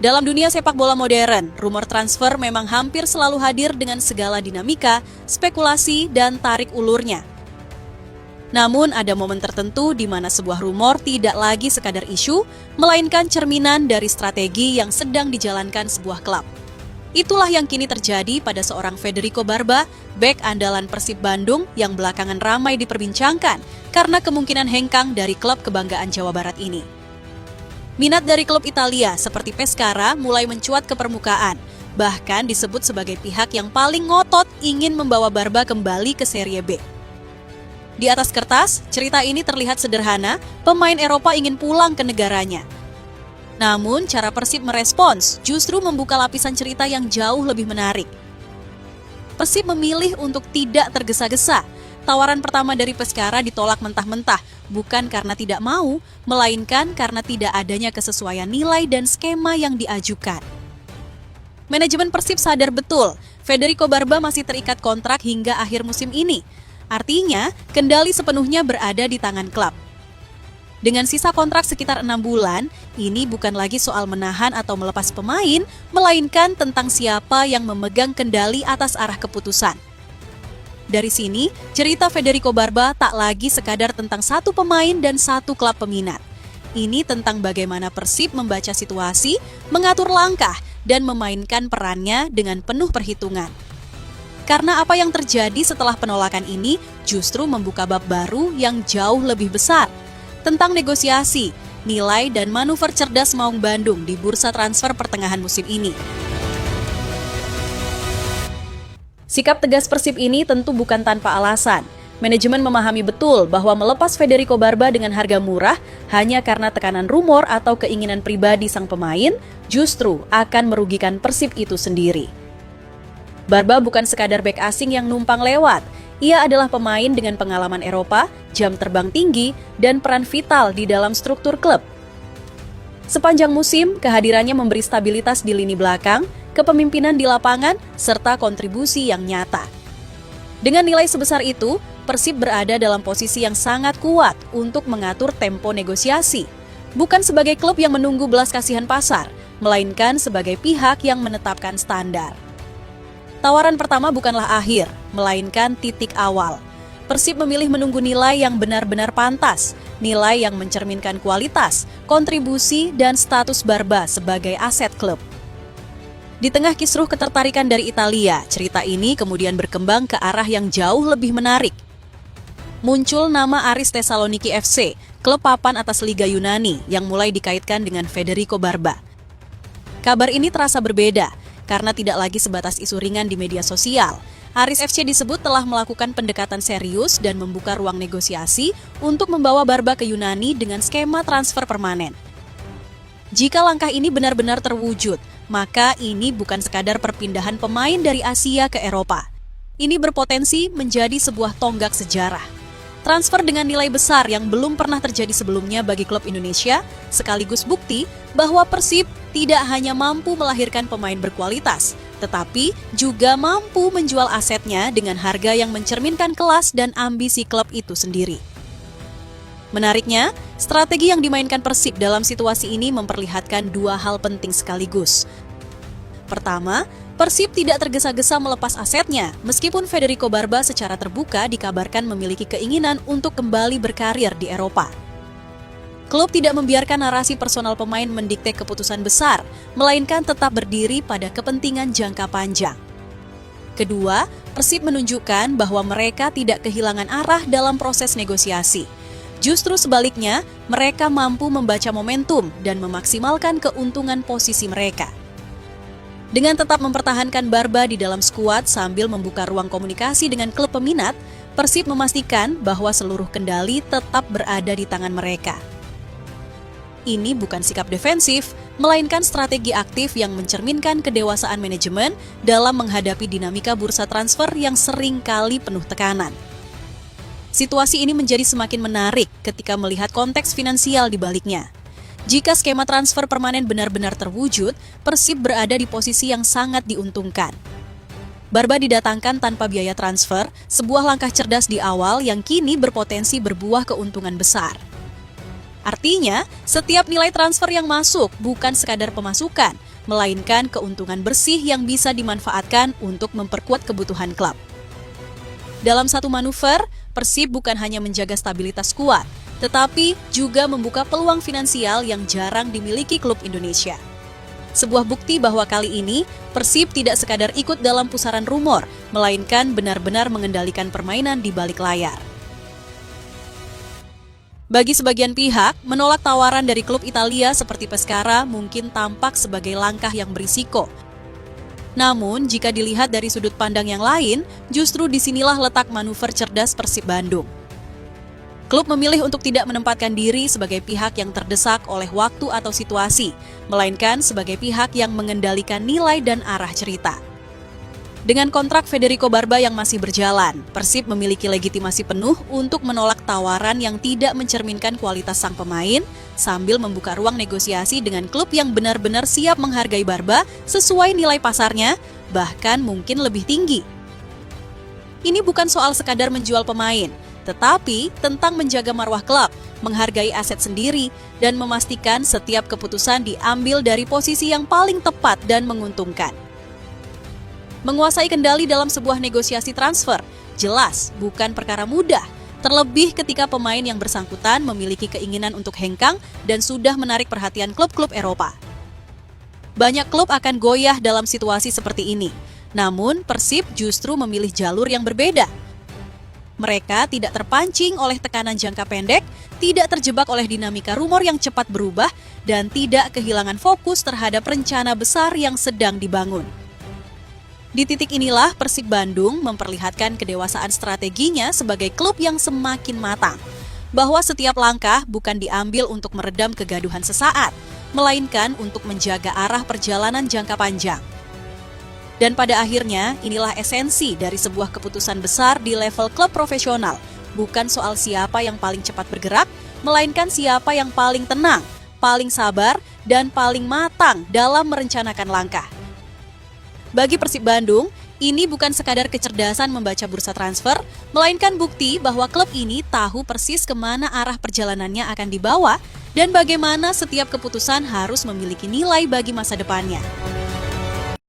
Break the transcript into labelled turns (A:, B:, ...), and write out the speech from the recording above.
A: Dalam dunia sepak bola modern, rumor transfer memang hampir selalu hadir dengan segala dinamika, spekulasi, dan tarik ulurnya. Namun ada momen tertentu di mana sebuah rumor tidak lagi sekadar isu, melainkan cerminan dari strategi yang sedang dijalankan sebuah klub. Itulah yang kini terjadi pada seorang Federico Barba, bek andalan Persib Bandung yang belakangan ramai diperbincangkan karena kemungkinan hengkang dari klub kebanggaan Jawa Barat ini. Minat dari klub Italia seperti Pescara mulai mencuat ke permukaan, bahkan disebut sebagai pihak yang paling ngotot ingin membawa Barba kembali ke Serie B. Di atas kertas, cerita ini terlihat sederhana, pemain Eropa ingin pulang ke negaranya. Namun, cara Persib merespons justru membuka lapisan cerita yang jauh lebih menarik. Persib memilih untuk tidak tergesa-gesa. Tawaran pertama dari Pescara ditolak mentah-mentah, bukan karena tidak mau, melainkan karena tidak adanya kesesuaian nilai dan skema yang diajukan. Manajemen Persib sadar betul, Federico Barba masih terikat kontrak hingga akhir musim ini. Artinya, kendali sepenuhnya berada di tangan klub. Dengan sisa kontrak sekitar 6 bulan, ini bukan lagi soal menahan atau melepas pemain, melainkan tentang siapa yang memegang kendali atas arah keputusan. Dari sini, cerita Federico Barba tak lagi sekadar tentang satu pemain dan satu klub peminat. Ini tentang bagaimana Persib membaca situasi, mengatur langkah, dan memainkan perannya dengan penuh perhitungan. Karena apa yang terjadi setelah penolakan ini justru membuka bab baru yang jauh lebih besar, tentang negosiasi, nilai, dan manuver cerdas Maung Bandung di bursa transfer pertengahan musim ini. Sikap tegas Persib ini tentu bukan tanpa alasan. Manajemen memahami betul bahwa melepas Federico Barba dengan harga murah hanya karena tekanan rumor atau keinginan pribadi sang pemain justru akan merugikan Persib itu sendiri. Barba bukan sekadar bek asing yang numpang lewat. Ia adalah pemain dengan pengalaman Eropa, jam terbang tinggi, dan peran vital di dalam struktur klub. Sepanjang musim, kehadirannya memberi stabilitas di lini belakang, kepemimpinan di lapangan, serta kontribusi yang nyata. Dengan nilai sebesar itu, Persib berada dalam posisi yang sangat kuat untuk mengatur tempo negosiasi. Bukan sebagai klub yang menunggu belas kasihan pasar, melainkan sebagai pihak yang menetapkan standar. Tawaran pertama bukanlah akhir, melainkan titik awal. Persib memilih menunggu nilai yang benar-benar pantas, nilai yang mencerminkan kualitas, kontribusi, dan status Barba sebagai aset klub. Di tengah kisruh ketertarikan dari Italia, cerita ini kemudian berkembang ke arah yang jauh lebih menarik. Muncul nama Aris Thessaloniki FC, klub papan atas Liga Yunani yang mulai dikaitkan dengan Federico Barba. Kabar ini terasa berbeda, karena tidak lagi sebatas isu ringan di media sosial. Aris FC disebut telah melakukan pendekatan serius dan membuka ruang negosiasi untuk membawa Barba ke Yunani dengan skema transfer permanen. Jika langkah ini benar-benar terwujud, maka ini bukan sekadar perpindahan pemain dari Asia ke Eropa. Ini berpotensi menjadi sebuah tonggak sejarah. Transfer dengan nilai besar yang belum pernah terjadi sebelumnya bagi klub Indonesia, sekaligus bukti bahwa Persib tidak hanya mampu melahirkan pemain berkualitas, tetapi juga mampu menjual asetnya dengan harga yang mencerminkan kelas dan ambisi klub itu sendiri. Menariknya, strategi yang dimainkan Persib dalam situasi ini memperlihatkan dua hal penting sekaligus. Pertama, Persib tidak tergesa-gesa melepas asetnya, meskipun Federico Barba secara terbuka dikabarkan memiliki keinginan untuk kembali berkarir di Eropa. Klub tidak membiarkan narasi personal pemain mendikte keputusan besar, melainkan tetap berdiri pada kepentingan jangka panjang. Kedua, Persib menunjukkan bahwa mereka tidak kehilangan arah dalam proses negosiasi. Justru sebaliknya, mereka mampu membaca momentum dan memaksimalkan keuntungan posisi mereka. Dengan tetap mempertahankan Barba di dalam skuad sambil membuka ruang komunikasi dengan klub peminat, Persib memastikan bahwa seluruh kendali tetap berada di tangan mereka. Ini bukan sikap defensif, melainkan strategi aktif yang mencerminkan kedewasaan manajemen dalam menghadapi dinamika bursa transfer yang sering kali penuh tekanan. Situasi ini menjadi semakin menarik ketika melihat konteks finansial di baliknya. Jika skema transfer permanen benar-benar terwujud, Persib berada di posisi yang sangat diuntungkan. Barba didatangkan tanpa biaya transfer, sebuah langkah cerdas di awal yang kini berpotensi berbuah keuntungan besar. Artinya, setiap nilai transfer yang masuk bukan sekadar pemasukan, melainkan keuntungan bersih yang bisa dimanfaatkan untuk memperkuat kebutuhan klub. Dalam satu manuver, Persib bukan hanya menjaga stabilitas skuad, tetapi juga membuka peluang finansial yang jarang dimiliki klub Indonesia. Sebuah bukti bahwa kali ini, Persib tidak sekadar ikut dalam pusaran rumor, melainkan benar-benar mengendalikan permainan di balik layar. Bagi sebagian pihak, menolak tawaran dari klub Italia seperti Pescara mungkin tampak sebagai langkah yang berisiko. Namun, jika dilihat dari sudut pandang yang lain, justru disinilah letak manuver cerdas Persib Bandung. Klub memilih untuk tidak menempatkan diri sebagai pihak yang terdesak oleh waktu atau situasi, melainkan sebagai pihak yang mengendalikan nilai dan arah cerita. Dengan kontrak Federico Barba yang masih berjalan, Persib memiliki legitimasi penuh untuk menolak tawaran yang tidak mencerminkan kualitas sang pemain, sambil membuka ruang negosiasi dengan klub yang benar-benar siap menghargai Barba sesuai nilai pasarnya, bahkan mungkin lebih tinggi. Ini bukan soal sekadar menjual pemain, tetapi tentang menjaga marwah klub, menghargai aset sendiri, dan memastikan setiap keputusan diambil dari posisi yang paling tepat dan menguntungkan. Menguasai kendali dalam sebuah negosiasi transfer, jelas bukan perkara mudah, terlebih ketika pemain yang bersangkutan memiliki keinginan untuk hengkang dan sudah menarik perhatian klub-klub Eropa. Banyak klub akan goyah dalam situasi seperti ini, namun Persib justru memilih jalur yang berbeda. Mereka tidak terpancing oleh tekanan jangka pendek, tidak terjebak oleh dinamika rumor yang cepat berubah, dan tidak kehilangan fokus terhadap rencana besar yang sedang dibangun. Di titik inilah Persib Bandung memperlihatkan kedewasaan strateginya sebagai klub yang semakin matang, bahwa setiap langkah bukan diambil untuk meredam kegaduhan sesaat, melainkan untuk menjaga arah perjalanan jangka panjang. Dan pada akhirnya, inilah esensi dari sebuah keputusan besar di level klub profesional, bukan soal siapa yang paling cepat bergerak, melainkan siapa yang paling tenang, paling sabar, dan paling matang dalam merencanakan langkah. Bagi Persib Bandung, ini bukan sekadar kecerdasan membaca bursa transfer, melainkan bukti bahwa klub ini tahu persis kemana arah perjalanannya akan dibawa dan bagaimana setiap keputusan harus memiliki nilai bagi masa depannya.